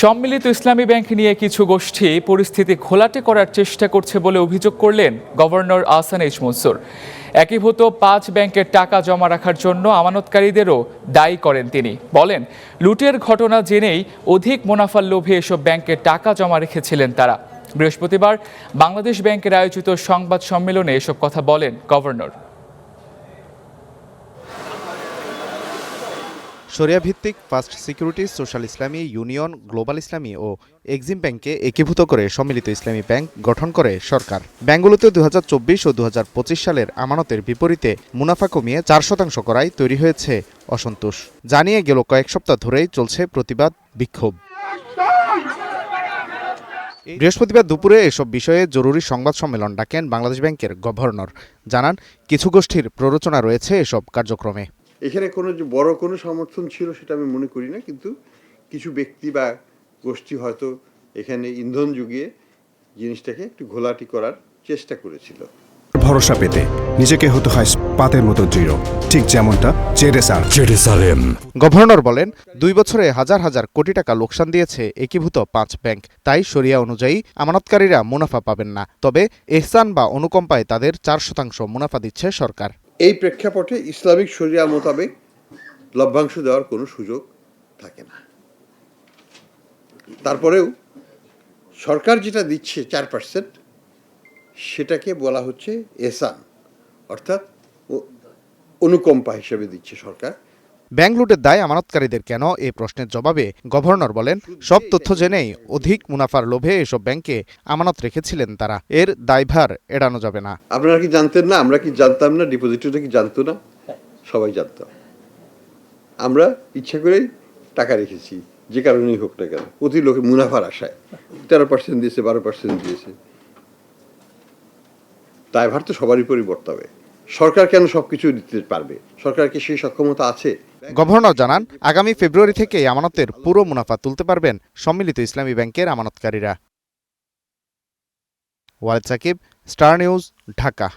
সম্মিলিত ইসলামী ব্যাংক নিয়ে কিছু গোষ্ঠী পরিস্থিতি ঘোলাটে করার চেষ্টা করছে বলে অভিযোগ করলেন গভর্নর আহসান এইচ মনসুর। একীভূত 5 ব্যাংকের টাকা জমা রাখার জন্য আমানতকারীদেরও দায়ী করেন তিনি। বলেন, লুটের ঘটনা জেনেই অধিক মুনাফার লোভে এসব ব্যাংকে টাকা জমা রেখেছিলেন তারা। বৃহস্পতিবার বাংলাদেশ ব্যাংকের আয়োজিত সংবাদ সম্মেলনে এসব কথা বলেন গভর্নর। শরিয়া ভিত্তিক ফার্স্ট সিকিউরিটিজ, সোশ্যাল ইসলামী, ইউনিয়ন, গ্লোবাল ইসলামী ও এক্সিম ব্যাংককে একীভূত করে সম্মিলিত ইসলামী ব্যাংক গঠন করে সরকার। ব্যাংকগুলোতে 2024 ও 2025 সালের আমানতের বিপরীতে মুনাফা কমিয়ে 4% করায় তৈরি হয়েছে অসন্তোষ। জানিয়ে গেল কয়েক সপ্তাহ ধরেই চলছে প্রতিবাদ, বিক্ষোভ। বৃহস্পতিবার দুপুরে এসব বিষয়ে জরুরি সংবাদ সম্মেলন ডাকেন বাংলাদেশ ব্যাংকের গভর্নর। জানান, কিছু গোষ্ঠীর প্ররোচনা রয়েছে এসব কার্যক্রমে। এখানে কোনো যে বড় কোনো সমর্থন ছিল সেটা আমি মনে করি না, কিন্তু কিছু ব্যক্তি বা গোষ্ঠী হয়তো এখানে ইন্ধন যুগিয়ে জিনিসটাকে একটু ঘোলাটি করার চেষ্টা করেছিল। ভরসা পেতে নিজেকে হতে হয় পাতের মতো দৃঢ়, ঠিক যেমনটা জেরুসালেম। গভর্নর বলেন, 2 বছরে হাজার হাজার কোটি টাকা লোকসান দিয়েছে একীভূত 5 ব্যাংক। তাই শরিয়া অনুযায়ী আমানতকারীরা মুনাফা পাবেন না, তবে এহসান বা অনুকম্পায় তাদের 4% মুনাফা দিচ্ছে সরকার। এই প্রেক্ষাপটে ইসলামিক শরিয়া মোতাবেক লভ্যাংশ দেওয়ার কোনো সুযোগ থাকে না। তারপরেও সরকার যেটা দিচ্ছে 4%, সেটাকে বলা হচ্ছে এহসান, অর্থাৎ অনুকম্পা হিসেবে দিচ্ছে সরকার। ব্যাংক লুটের দায় আমানতকারীদের কেন, এ প্রশ্নের জবাবে গভর্নর বলেন, সব তথ্য জেনেই অধিক মুনাফার লোভে এসব ব্যাংকে আমানত রেখেছিলেন তারা। এর দায়ভার এড়ানো যাবে না। আপনারা কি জানতেন না? আমরা কি জানতাম না? ডিপোজিটররা কি জানতো না? সবাই জানতাম। আমরা ইচ্ছা করেই টাকা রেখেছি, যে কারণেই হোক না কেন, প্রতি লোকে মুনাফার আশায় 13% দিয়েছে, 12% দিয়েছে। দায়ভার তো সবারই পরিবর্তাবে। সরকার কেন সবকিছু দিতে পারবে? সরকারকে সেই সক্ষমতা আছে? গভর্নর জানান, আগামী ফেব্রুয়ারি থেকে আমানতের পুরো মুনাফা তুলতে পারবেন সম্মিলিত ইসলামী ব্যাংকের আমানতকারীরা। Walid Sakib, Star News, Dhaka.